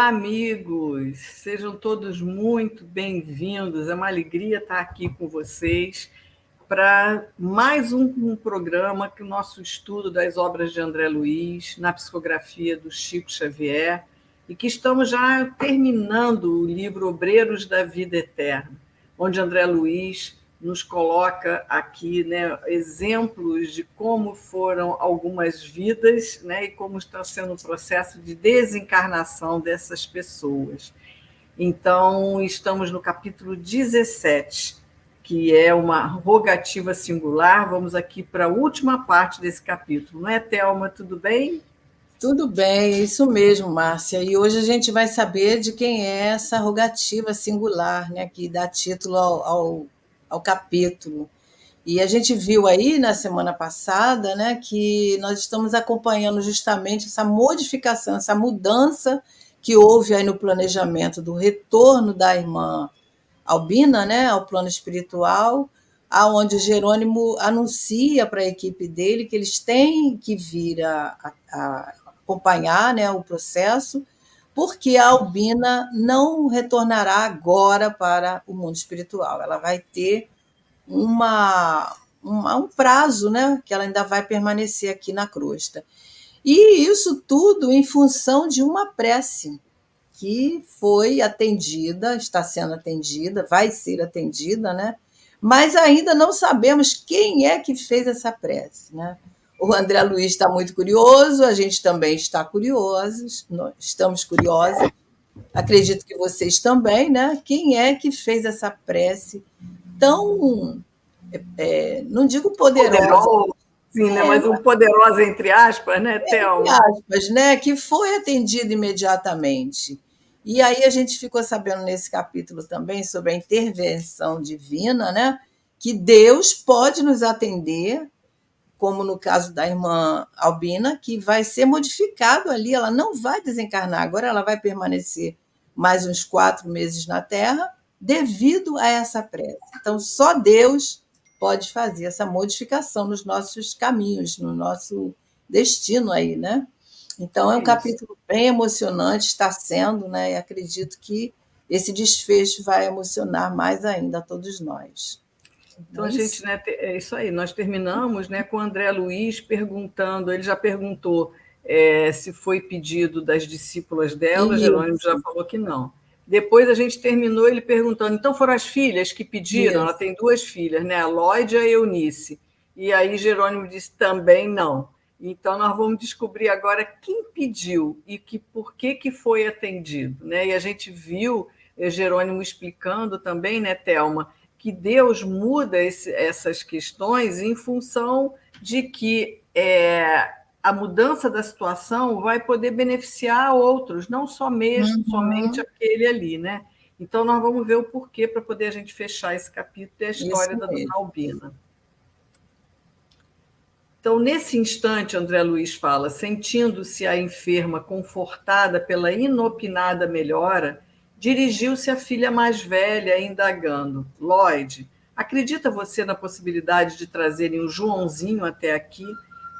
Olá, amigos! Sejam todos muito bem-vindos. É uma alegria estar aqui com vocês para mais um programa que o nosso estudo das obras de André Luiz, na psicografia do Chico Xavier, e que estamos já terminando o livro Obreiros da Vida Eterna, onde André Luiz nos coloca aqui, né, exemplos de como foram algumas vidas, né, e como está sendo o processo de desencarnação dessas pessoas. Então, estamos no capítulo 17, que é uma rogativa singular. Vamos aqui para a última parte desse capítulo. Não é, Thelma? Tudo bem? Tudo bem, é isso mesmo, Márcia. E hoje a gente vai saber de quem é essa rogativa singular, né, que dá título ao capítulo. E a gente viu aí na semana passada, né, que nós estamos acompanhando justamente essa modificação, essa mudança que houve aí no planejamento do retorno da irmã Albina, né, ao plano espiritual, aonde Jerônimo anuncia para a equipe dele que eles têm que vir a acompanhar, né, o processo, porque a Albina não retornará agora para o mundo espiritual. Ela vai ter um prazo, né, que ela ainda vai permanecer aqui na crosta. E isso tudo em função de uma prece que foi atendida, está sendo atendida, vai ser atendida, né? Mas ainda não sabemos quem é que fez essa prece, né? O André Luiz está muito curioso, a gente também está curiosos, nós estamos curiosos, acredito que vocês também, né? Quem é que fez essa prece tão, não digo poderosa, Poderosa, sim, né? é, Mas um poderosa entre aspas, né, entre Thelma? aspas, né, que foi atendido imediatamente. E aí a gente ficou sabendo nesse capítulo também sobre a intervenção divina, né, que Deus pode nos atender, como no caso da irmã Albina, que vai ser modificado ali, ela não vai desencarnar, agora ela vai permanecer mais uns 4 meses na Terra, devido a essa prece. Então, só Deus pode fazer essa modificação nos nossos caminhos, no nosso destino aí, né? Então, é um É isso. capítulo bem emocionante, está sendo, né? E acredito que esse desfecho vai emocionar mais ainda a todos nós. Então, Não é a gente, isso? né, é isso aí. Nós terminamos, né, com o André Luiz perguntando, ele já perguntou se foi pedido das discípulas dela, Jerônimo já Isso, falou que não. Depois a gente terminou ele perguntando, então foram as filhas que pediram? Ela isso. tem duas filhas, né, a Lloyd e a Eunice. E aí Jerônimo disse também não. Então nós vamos descobrir agora quem pediu e por que foi atendido, né? E a gente viu Jerônimo explicando também, né, Thelma, que Deus muda essas questões em função de que a mudança da situação vai poder beneficiar outros, não somente Uhum, aquele ali, né? Então, nós vamos ver o porquê para poder a gente fechar esse capítulo e a história isso da Dona mesmo. Albina. Então, nesse instante, André Luiz fala, sentindo-se a enferma confortada pela inopinada melhora, dirigiu-se à filha mais velha, indagando: Lloyd, acredita você na possibilidade de trazerem o Joãozinho até aqui?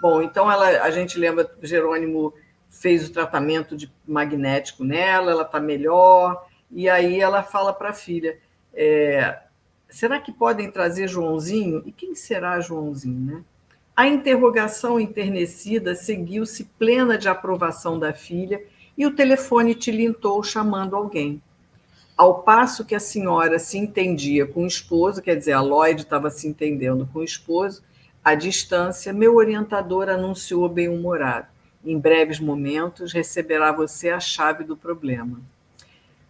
Bom, então a gente lembra que Jerônimo fez o tratamento de magnético nela, ela está melhor, e aí ela fala para a filha: será que podem trazer Joãozinho? E quem será Joãozinho, né? A interrogação enternecida seguiu-se plena de aprovação da filha e o telefone tilintou chamando alguém. Ao passo que a senhora se entendia com o esposo, quer dizer, a Lloyd estava se entendendo com o esposo, à distância, meu orientador anunciou bem-humorado. Em breves momentos receberá você a chave do problema.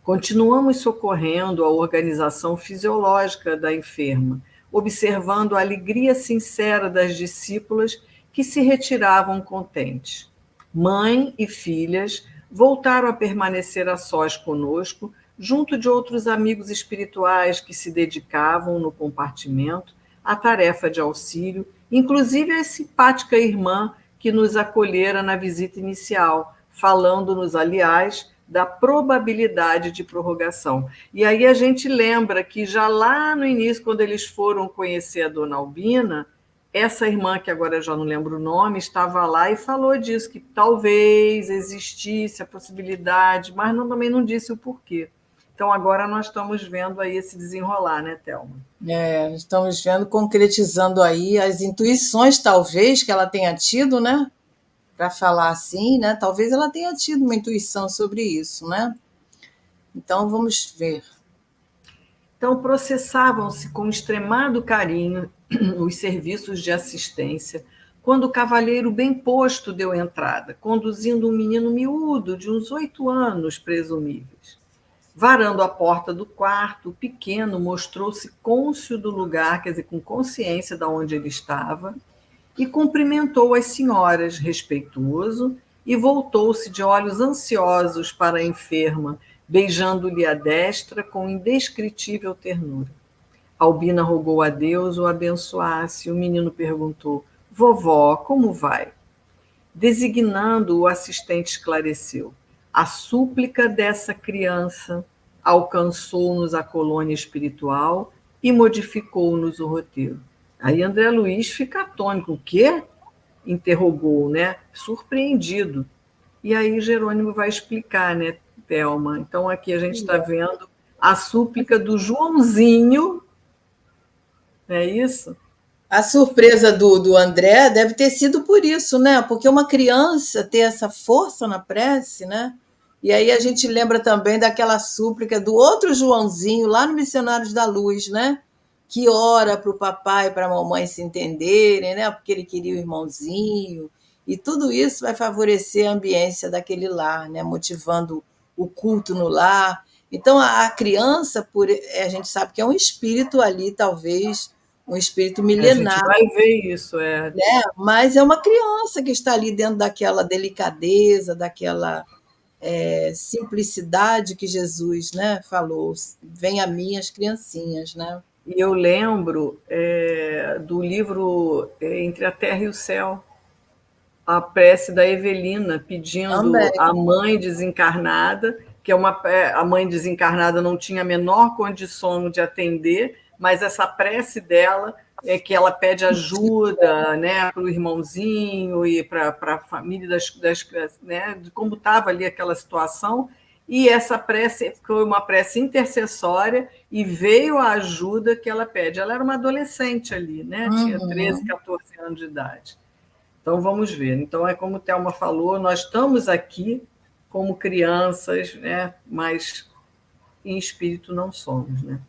Continuamos socorrendo a organização fisiológica da enferma, observando a alegria sincera das discípulas que se retiravam contentes. Mãe e filhas voltaram a permanecer a sós conosco, junto de outros amigos espirituais que se dedicavam no compartimento à tarefa de auxílio, inclusive a simpática irmã que nos acolhera na visita inicial, falando-nos, aliás, da probabilidade de prorrogação. E aí a gente lembra que já lá no início, quando eles foram conhecer a Dona Albina, essa irmã, que agora eu já não lembro o nome, estava lá e falou disso, que talvez existisse a possibilidade, mas também não disse o porquê. Então, agora nós estamos vendo aí esse desenrolar, né, Thelma? Estamos vendo, concretizando aí as intuições, talvez, que ela tenha tido, né? Para falar assim, né? Talvez ela tenha tido uma intuição sobre isso, né? Então, vamos ver. Então, processavam-se com extremado carinho os serviços de assistência, quando o cavalheiro bem posto deu entrada, conduzindo um menino miúdo de uns 8 anos, presumíveis. Varando a porta do quarto, o pequeno mostrou-se cônscio do lugar, quer dizer, com consciência de onde ele estava, e cumprimentou as senhoras, respeitoso, e voltou-se de olhos ansiosos para a enferma, beijando-lhe a destra com indescritível ternura. Albina rogou a Deus o abençoasse, e o menino perguntou: Vovó, como vai? Designando, o assistente esclareceu: a súplica dessa criança alcançou-nos a colônia espiritual e modificou-nos o roteiro. Aí André Luiz fica atônito. O quê? Interrogou, né? Surpreendido. E aí Jerônimo vai explicar, né, Thelma? Então aqui a gente está vendo a súplica do Joãozinho, não é isso? A surpresa do André deve ter sido por isso, né? Porque uma criança ter essa força na prece, né? E aí a gente lembra também daquela súplica do outro Joãozinho lá no Missionários da Luz, né? Que ora para o papai e para a mamãe se entenderem, né? Porque ele queria o irmãozinho. E tudo isso vai favorecer a ambiência daquele lar, né? Motivando o culto no lar. Então a criança, a gente sabe que é um espírito ali, talvez um espírito A gente milenar, vai ver isso, é. né? Mas é uma criança que está ali dentro daquela delicadeza, daquela simplicidade que Jesus, né, falou. Vem a mim as criancinhas, né? E eu lembro do livro Entre a Terra e o Céu, a prece da Evelina pedindo Também. à mãe desencarnada, que a mãe desencarnada não tinha a menor condição de atender, mas essa prece dela é que ela pede ajuda, né, para o irmãozinho e para a família né, de como estava ali aquela situação. E essa prece foi uma prece intercessória e veio a ajuda que ela pede. Ela era uma adolescente ali, né? Tinha 13, Uhum. 14 anos de idade. Então, vamos ver. Então, é como a Thelma falou, nós estamos aqui como crianças, né? Mas em espírito não somos. Né?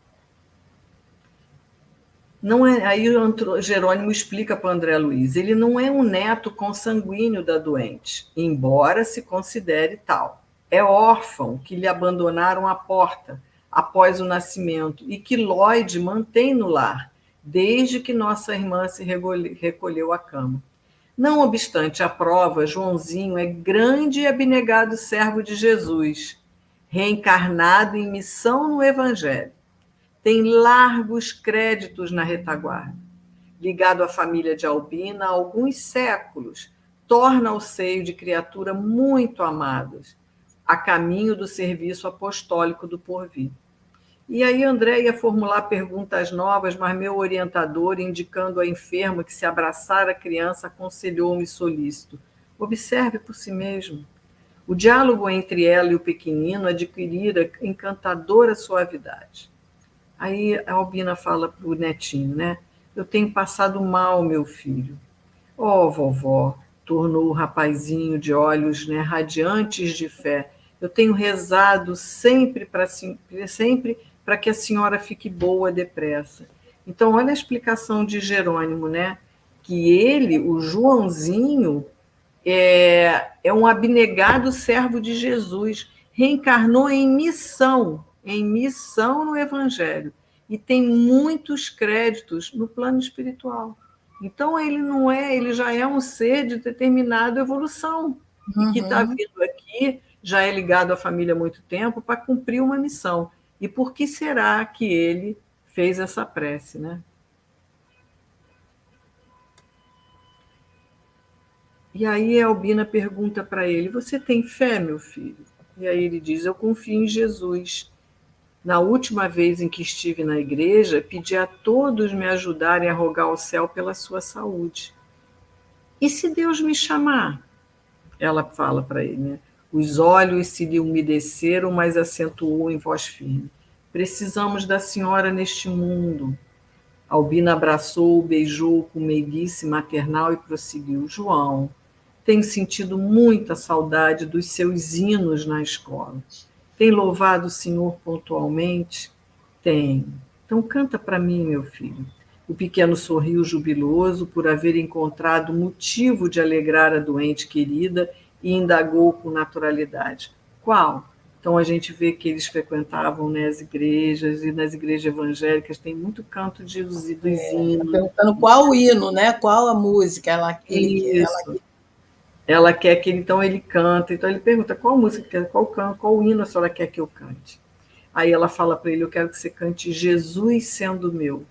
Não é, aí o Jerônimo explica para o André Luiz, ele não é um neto consanguíneo da doente, embora se considere tal. É órfão que lhe abandonaram a porta após o nascimento e que Lloyd mantém no lar, desde que nossa irmã se recolheu à cama. Não obstante a prova, Joãozinho é grande e abnegado servo de Jesus, reencarnado em missão no Evangelho. Tem largos créditos na retaguarda. Ligado à família de Albina há alguns séculos, torna ao seio de criatura muito amadas, a caminho do serviço apostólico do porvir. E aí André ia formular perguntas novas, mas meu orientador, indicando à enferma que se abraçar a criança, aconselhou-me solícito: observe por si mesmo. O diálogo entre ela e o pequenino adquirira encantadora suavidade. Aí a Albina fala para o netinho, né? Eu tenho passado mal, meu filho. Oh, vovó, tornou o rapazinho de olhos, né, radiantes de fé. Eu tenho rezado sempre para que a senhora fique boa depressa. Então, olha a explicação de Jerônimo, né? Que ele, o Joãozinho, é um abnegado servo de Jesus, reencarnou em missão no Evangelho, e tem muitos créditos no plano espiritual. Então ele não é, ele já é um ser de determinada evolução e que está Uhum. vindo aqui, já é ligado à família há muito tempo para cumprir uma missão. E por que será que ele fez essa prece, né? E aí a Albina pergunta para ele: Você tem fé, meu filho? E aí ele diz: Eu confio em Jesus. Na última vez em que estive na igreja, pedi a todos me ajudarem a rogar ao céu pela sua saúde. E se Deus me chamar? Ela fala para ele, né? Os olhos se lhe umedeceram, mas acentuou em voz firme. Precisamos da senhora neste mundo. Albina abraçou-o, beijou-o com meiguice maternal e prosseguiu. João, tenho sentido muita saudade dos seus hinos na escola. Tem louvado o Senhor pontualmente? Tem. Então canta para mim, meu filho. O pequeno sorriu jubiloso por haver encontrado motivo de alegrar a doente querida e indagou com naturalidade. Qual? Então a gente vê que eles frequentavam, né, as igrejas, e nas igrejas evangélicas tem muito canto dos Tá hinos. perguntando qual o hino, né? Qual a música Isso. Ela quer que então ele canta. Então ele pergunta qual música, qual hino a senhora quer que eu cante? Aí ela fala para ele, eu quero que você cante Jesus sendo meu.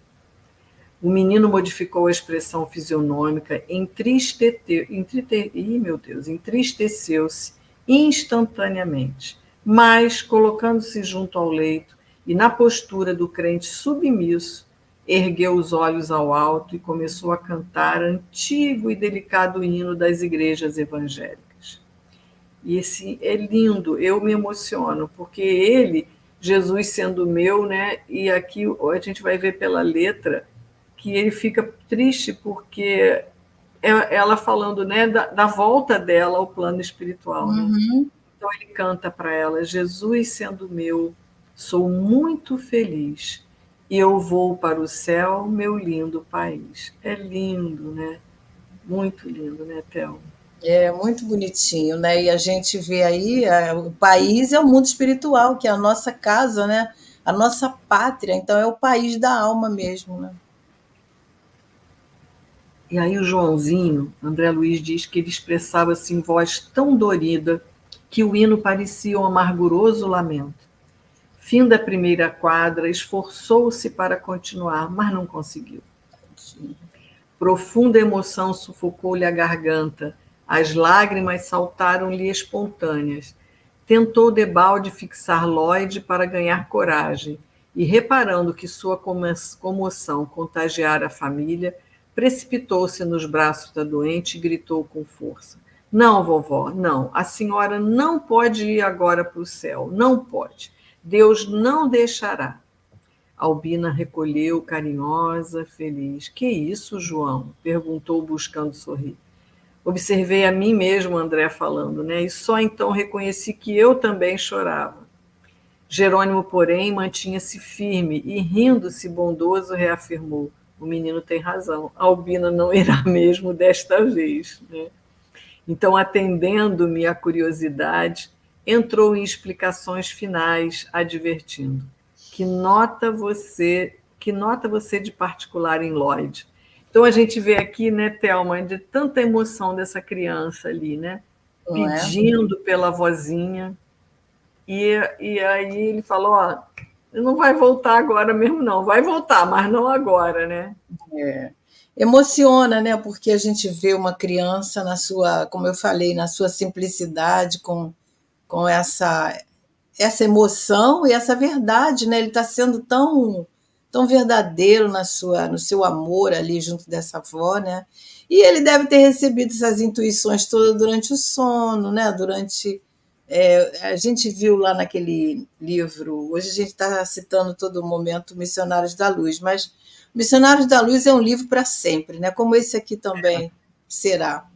O menino modificou a expressão fisionômica, entristeceu-se instantaneamente, mas, colocando-se junto ao leito e na postura do crente submisso, ergueu os olhos ao alto e começou a cantar antigo e delicado hino das igrejas evangélicas. E esse é lindo, eu me emociono, porque ele, Jesus sendo meu, né? E aqui a gente vai ver pela letra que ele fica triste porque ela falando, né, da volta dela ao plano espiritual, né? Uhum. Então ele canta para ela: Jesus sendo meu, sou muito feliz. E eu vou para o céu, meu lindo país. É lindo, né? Muito lindo, né, Thelma? É muito bonitinho, né? E a gente vê aí, o país é o mundo espiritual, que é a nossa casa, né? A nossa pátria, então é o país da alma mesmo, né? E aí o Joãozinho, André Luiz diz que ele expressava-se em voz tão dorida que o hino parecia um amarguroso lamento. Fim da primeira quadra, esforçou-se para continuar, mas não conseguiu. Profunda emoção sufocou-lhe a garganta, as lágrimas saltaram-lhe espontâneas. Tentou debalde fixar Lloyd para ganhar coragem, e reparando que sua comoção contagiara a família, precipitou-se nos braços da doente e gritou com força: Não, vovó, não, a senhora não pode ir agora para o céu, não pode. Deus não deixará. Albina recolheu, carinhosa, feliz. Que isso, João? Perguntou, buscando sorrir. Observei a mim mesmo, André falando, né? E só então reconheci que eu também chorava. Jerônimo, porém, mantinha-se firme e, rindo-se bondoso, reafirmou: o menino tem razão, a Albina não irá mesmo desta vez, né? Então, atendendo-me à curiosidade, entrou em explicações finais, advertindo: que nota você de particular em Lloyd? Então a gente vê aqui, né, Thelma, de tanta emoção dessa criança ali, né? Não é? Pedindo pela vozinha, e aí ele falou, ó, não vai voltar agora mesmo, não, vai voltar, mas não agora, né? É. Emociona, né? Porque a gente vê uma criança na sua, como eu falei, na sua simplicidade, com essa emoção e essa verdade, né? Ele está sendo tão verdadeiro no seu amor ali junto dessa avó, né? E ele deve ter recebido essas intuições todas durante o sono, né? A gente viu lá naquele livro, hoje a gente está citando todo momento Missionários da Luz, mas Missionários da Luz é um livro para sempre, né? Como esse aqui também será.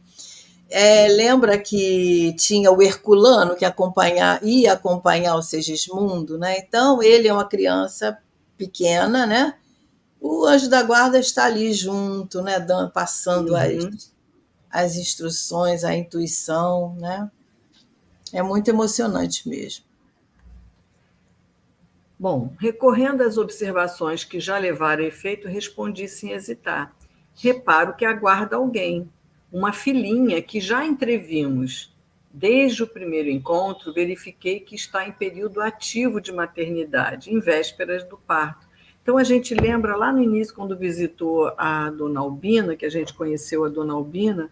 Lembra que tinha o Herculano que ia acompanhar o Segismundo, né? Então ele é uma criança pequena, né? O anjo da guarda está ali junto, né? Passando Uhum. as instruções, a intuição, né? É muito emocionante mesmo. Bom, recorrendo às observações que já levaram a efeito, respondi sem hesitar. Reparo que aguarda alguém, uma filhinha que já entrevimos. Desde o primeiro encontro, verifiquei que está em período ativo de maternidade, em vésperas do parto. Então, a gente lembra lá no início, quando visitou a dona Albina, que a gente conheceu a dona Albina,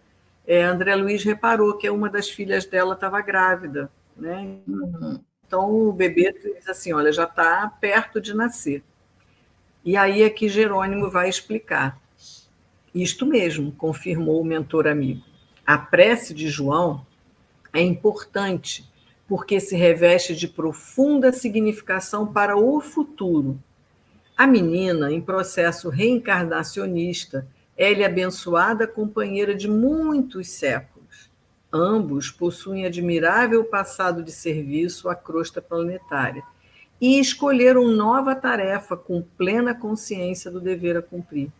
André Luiz reparou que uma das filhas dela estava grávida, né? Uhum. Então, o bebê diz assim, olha, já está perto de nascer. E aí é que Jerônimo vai explicar. Isto mesmo, confirmou o mentor amigo. A prece de João é importante porque se reveste de profunda significação para o futuro. A menina, em processo reencarnacionista, é-lhe abençoada companheira de muitos séculos. Ambos possuem admirável passado de serviço à crosta planetária e escolheram nova tarefa com plena consciência do dever a cumprir.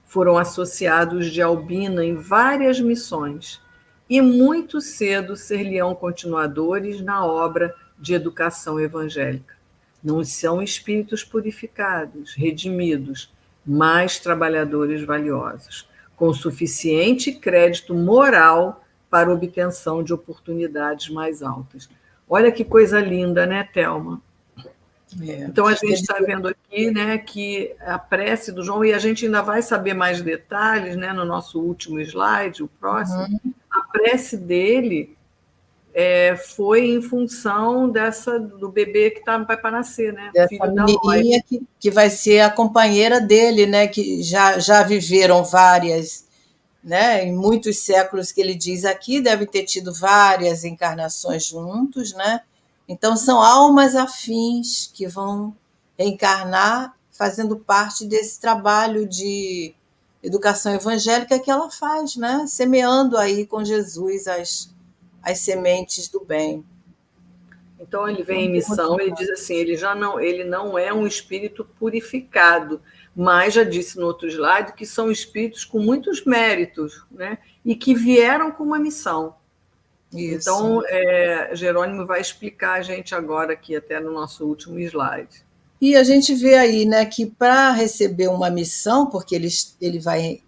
Foram associados de Albina em várias missões e muito cedo ser-lhe-ão continuadores na obra de educação evangélica. Não são espíritos purificados, redimidos, mas trabalhadores valiosos, com suficiente crédito moral para obtenção de oportunidades mais altas. Olha que coisa linda, né, Thelma? Então, a gente está vendo aqui, né, que a prece do João, e a gente ainda vai saber mais detalhes, né, no nosso último slide, o próximo, a prece dele foi em função do bebê que vai para nascer, né? Dessa menininha que vai ser a companheira dele, né, que já viveram várias, né, em muitos séculos que ele diz aqui, devem ter tido várias encarnações juntos, né? Então, são almas afins que vão reencarnar fazendo parte desse trabalho de educação evangélica que ela faz, né? Semeando aí com Jesus as sementes do bem. Então, ele vem em missão, ele diz assim, ele não é um espírito purificado, mas já disse no outro slide que são espíritos com muitos méritos, né? E que vieram com uma missão. Isso. Então, Jerônimo vai explicar a gente agora aqui, até no nosso último slide. E a gente vê aí, né, que para receber uma missão, porque ele vai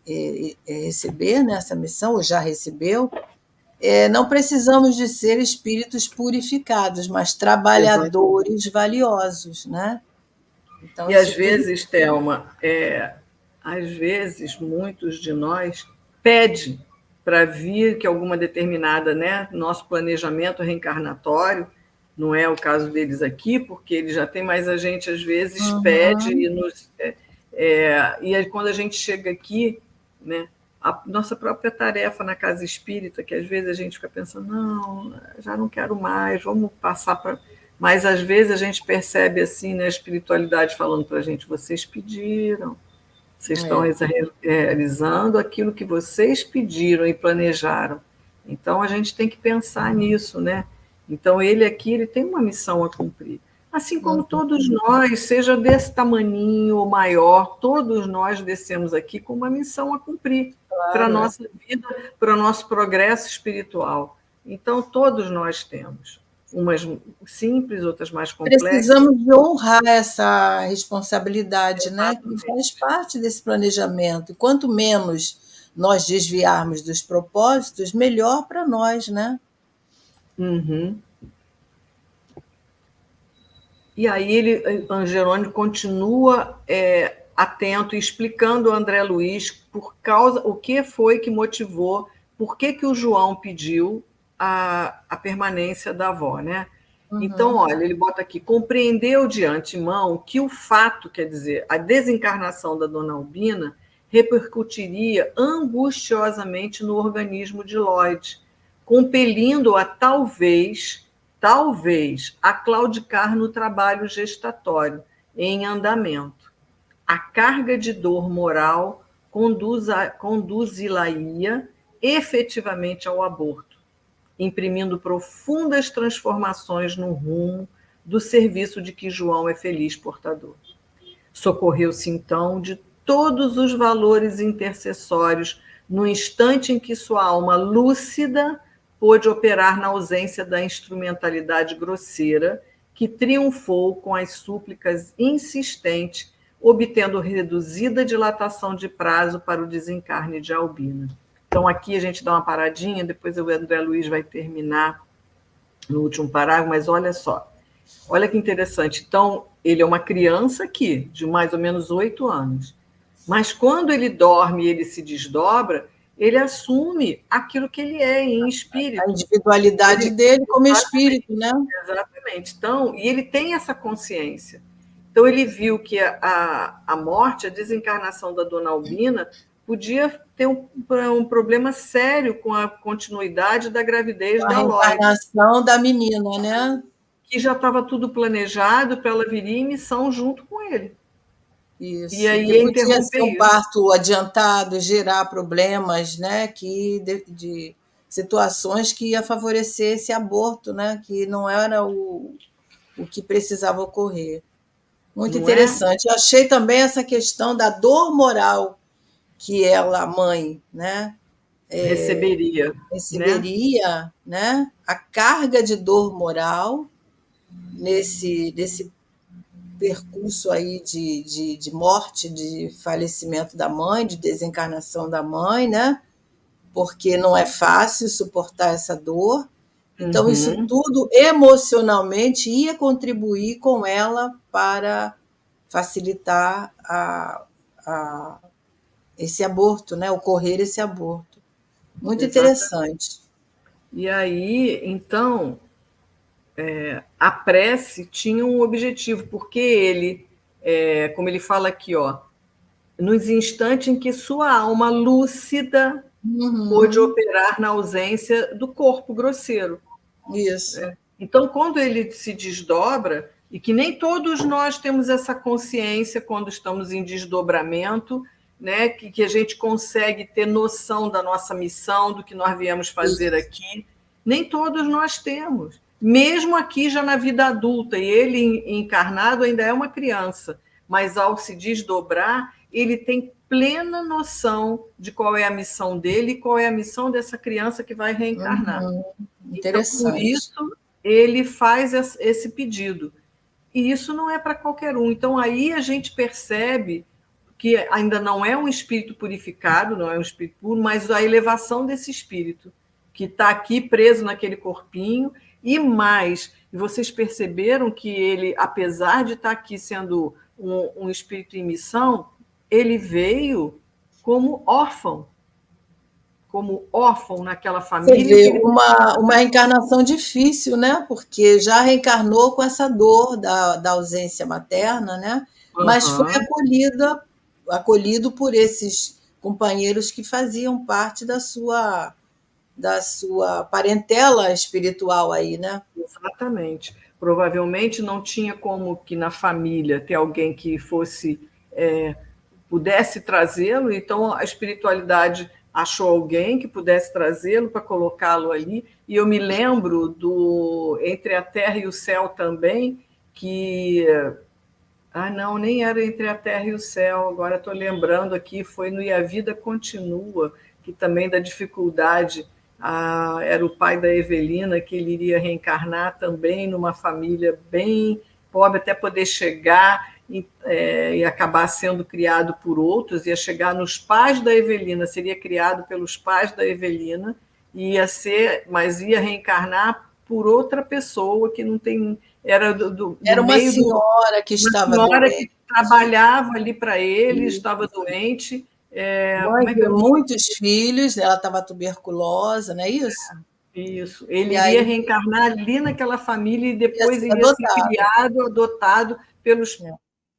receber, né, essa missão, ou já recebeu, não precisamos de ser espíritos purificados, mas trabalhadores valiosos, né? Então, e às vezes, Thelma, às vezes muitos de nós pedem para vir que alguma determinada, né, nosso planejamento reencarnatório, não é o caso deles aqui, porque eles já têm, mas a gente às vezes pede e aí, quando a gente chega aqui, né, a nossa própria tarefa na casa espírita, que às vezes a gente fica pensando, não, já não quero mais, vamos passar para... Mas às vezes a gente percebe assim, né, a espiritualidade falando para a gente, vocês pediram, vocês estão realizando aquilo que vocês pediram e planejaram. Então, a gente tem que pensar nisso, né? Então, ele aqui ele tem uma missão a cumprir. Assim como todos nós, seja desse tamaninho ou maior, todos nós descemos aqui com uma missão a cumprir para a nossa vida, para o nosso progresso espiritual. Então, todos nós temos. Umas simples, outras mais complexas. Precisamos de honrar essa responsabilidade, né? Que faz parte desse planejamento. E quanto menos nós desviarmos dos propósitos, melhor para nós, né? Uhum. E aí Jerônimo continua atento, explicando ao André Luiz o que foi que motivou, por que o João pediu a permanência da avó, né? Então, olha, ele bota aqui, compreendeu de antemão que o fato, quer dizer, a desencarnação da dona Albina repercutiria angustiosamente no organismo de Lloyd, compelindo-a talvez, a claudicar no trabalho gestatório em andamento. A carga de dor moral conduzi-la-ia efetivamente ao aborto, imprimindo profundas transformações no rumo do serviço de que João é feliz portador. Socorreu-se, então, de todos os valores intercessórios no instante em que sua alma lúcida pôde operar na ausência da instrumentalidade grosseira que triunfou com as súplicas insistentes, obtendo reduzida dilatação de prazo para o desencarne de Albina. Então, aqui a gente dá uma paradinha, depois o André Luiz vai terminar no último parágrafo, mas olha só. Olha que interessante. Então, ele é uma criança aqui, de mais ou menos 8 anos. Mas quando ele dorme e ele se desdobra, ele assume aquilo que ele é em A espírito. individualidade Ele, dele como espírito, né? exatamente. Então, e ele tem essa consciência. Então, ele viu que a morte, a desencarnação da dona Albina, podia ter um problema sério com a continuidade da gravidez A da Lloyd, reencarnação da menina, né? que já estava tudo planejado para ela vir em missão junto com ele. E Isso, aí que ia podia ser interromper um isso. parto adiantado, gerar problemas, né? De situações que ia favorecer esse aborto, né? Que não era o que precisava ocorrer. Muito Não é? interessante. Eu achei também essa questão da dor moral que ela, mãe, né, Receberia, né? receberia, né, a carga de dor moral nesse percurso aí de morte, de falecimento da mãe, de desencarnação da mãe, né? Porque não é fácil suportar essa dor. Então, isso Uhum, tudo emocionalmente ia contribuir com ela para facilitar a esse aborto, né? Ocorrer esse aborto. Muito exatamente. interessante. E aí, então, a prece tinha um objetivo, porque ele, como ele fala aqui, ó, nos instantes em que sua alma lúcida pôde Uhum, operar na ausência do corpo grosseiro. isso. Então, quando ele se desdobra, e que nem todos nós temos essa consciência quando estamos em desdobramento, né, que a gente consegue ter noção da nossa missão, do que nós viemos fazer Isso. aqui, nem todos nós temos. Mesmo aqui já na vida adulta, e ele encarnado ainda é uma criança, mas ao se desdobrar, ele tem plena noção de qual é a missão dele e qual é a missão dessa criança que vai reencarnar. Uhum, Então, por interessante. isso, ele faz esse pedido. E isso não é para qualquer um. Então, aí a gente percebe que ainda não é um espírito purificado, não é um espírito puro, mas a elevação desse espírito, que está aqui preso naquele corpinho, e mais, e vocês perceberam que ele, apesar de estar aqui sendo um espírito em missão, ele veio como órfão naquela Você família que vê ele uma reencarnação difícil, né? Porque já reencarnou com essa dor da ausência materna, né? Mas foi Aham, acolhido por esses companheiros que faziam parte da sua parentela espiritual aí, né? exatamente. Provavelmente não tinha como que na família ter alguém que fosse pudesse trazê-lo, então a espiritualidade achou alguém que pudesse trazê-lo para colocá-lo ali. E eu me lembro do Entre a Terra e o Céu também, que não, nem era Entre a Terra e o Céu, agora estou lembrando aqui, foi no E a Vida Continua, que também da dificuldade, era o pai da Evelina, que ele iria reencarnar também numa família bem pobre, até poder chegar e acabar sendo criado por outros, ia chegar nos pais da Evelina, seria criado pelos pais da Evelina, mas ia reencarnar por outra pessoa que não tem, era do Era uma meio do senhora que uma estava senhora doente, que trabalhava ali para ele, estava doente. mãe Como é que de é o nome? muitos filhos, ela estava tuberculosa, não é isso? Isso. Ele E iria aí reencarnar ali naquela família e ia depois ser iria ser adotado. criado, adotado pelos Né?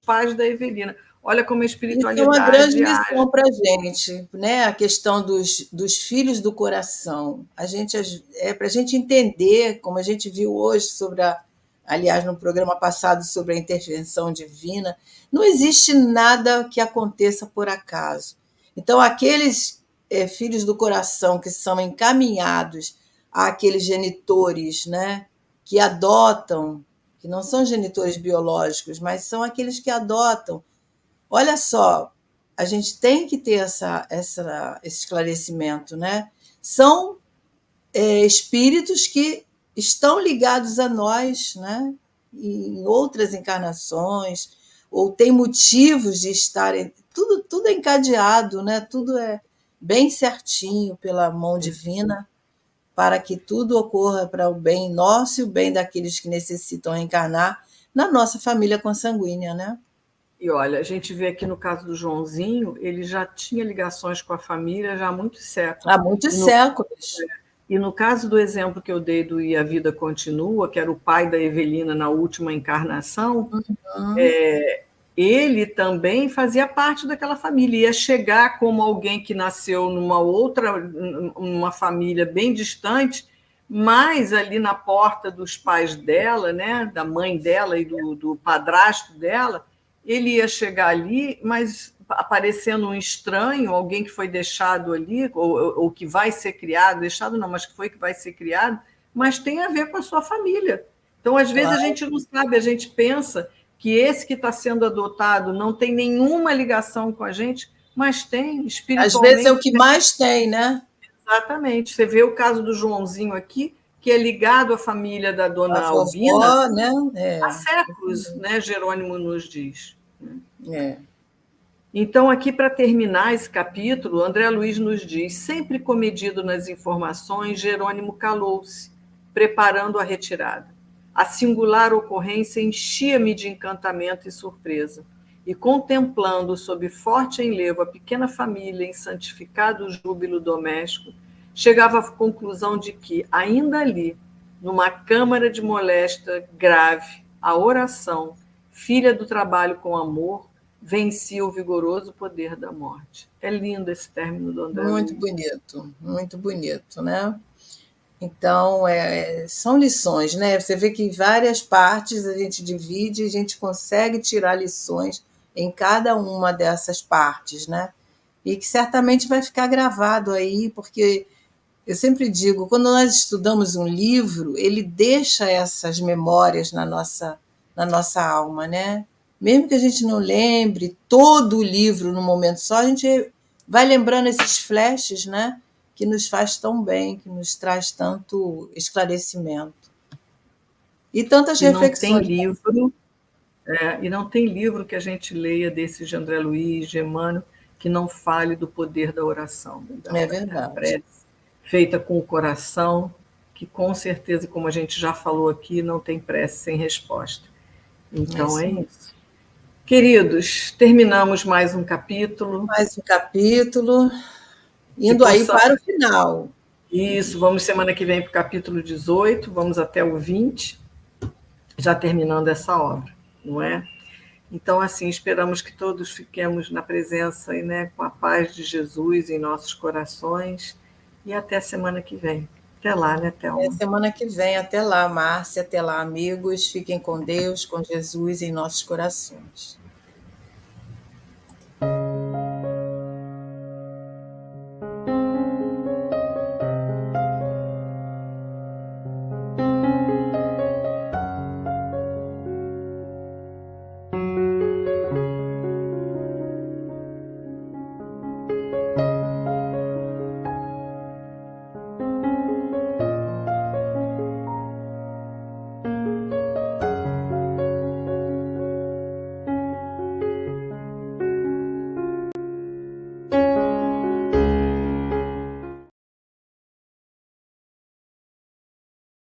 pais da Evelina. Olha como a Isso é uma grande espiritualidade age. lição para a gente, né? A questão dos filhos do coração. É para a gente entender, como a gente viu hoje aliás, no programa passado sobre a intervenção divina, não existe nada que aconteça por acaso. Então, aqueles filhos do coração que são encaminhados àqueles genitores, né? Que adotam, que não são genitores biológicos, mas são aqueles que adotam. Olha só, a gente tem que ter esse esclarecimento, né? São espíritos que estão ligados a nós, né? Em outras encarnações, ou têm motivos de estarem. Tudo é encadeado, né? Tudo é bem certinho pela mão divina para que tudo ocorra para o bem nosso e o bem daqueles que necessitam encarnar na nossa família consanguínea, né? E olha, a gente vê aqui no caso do Joãozinho, ele já tinha ligações com a família já há muitos séculos. Há muitos E no, séculos. e no caso do exemplo que eu dei do E a Vida Continua, que era o pai da Evelina na última encarnação, Uhum. ele também fazia parte daquela família, ia chegar como alguém que nasceu numa família bem distante, mas ali na porta dos pais dela, né, da mãe dela e do padrasto dela, ele ia chegar ali, mas aparecendo um estranho, alguém que foi deixado ali, ou que vai ser criado, deixado não, mas que vai ser criado, mas tem a ver com a sua família. Então, às vezes, a Claro. gente não sabe, a gente pensa que esse que está sendo adotado não tem nenhuma ligação com a gente, mas tem, Às vezes é o espiritualmente. que mais tem, né? Exatamente. Você vê o caso do Joãozinho aqui, que é ligado à família da A dona Albina vovó, né? há séculos, né? Jerônimo nos diz. É. Então, aqui para terminar esse capítulo, André Luiz nos diz: sempre comedido nas informações, Jerônimo calou-se, preparando a retirada. A singular ocorrência enchia-me de encantamento e surpresa, e contemplando sob forte enlevo a pequena família em santificado júbilo doméstico, chegava à conclusão de que, ainda ali, numa câmara de moléstia grave, a oração, filha do trabalho com amor, vencia o vigoroso poder da morte. É lindo esse término do André Luiz. Muito bonito, né? Então, são lições, né? Você vê que em várias partes a gente divide e a gente consegue tirar lições em cada uma dessas partes, né? E que certamente vai ficar gravado aí, porque eu sempre digo, quando nós estudamos um livro, ele deixa essas memórias na nossa alma, né? Mesmo que a gente não lembre todo o livro no momento só, a gente vai lembrando esses flashes, né? Que nos faz tão bem, que nos traz tanto esclarecimento. E tantas E não tem reflexões. livro, e não tem livro que a gente leia desse de André Luiz, de Emmanuel, que não fale do poder da oração, É da verdade. prece feita com o coração, que com certeza, como a gente já falou aqui, não tem prece sem resposta. É Então isso é mesmo. isso. Queridos, terminamos mais um capítulo. Mais um capítulo, Que indo aí possamos. para o final. Isso, vamos semana que vem para o capítulo 18, vamos até o 20, já terminando essa obra, não é? Então, assim, esperamos que todos fiquemos na presença e, né, com a paz de Jesus em nossos corações. E até semana que vem. Até lá, né, É Thelma? semana que vem. Até lá, Márcia. Até lá, amigos. Fiquem com Deus, com Jesus em nossos corações.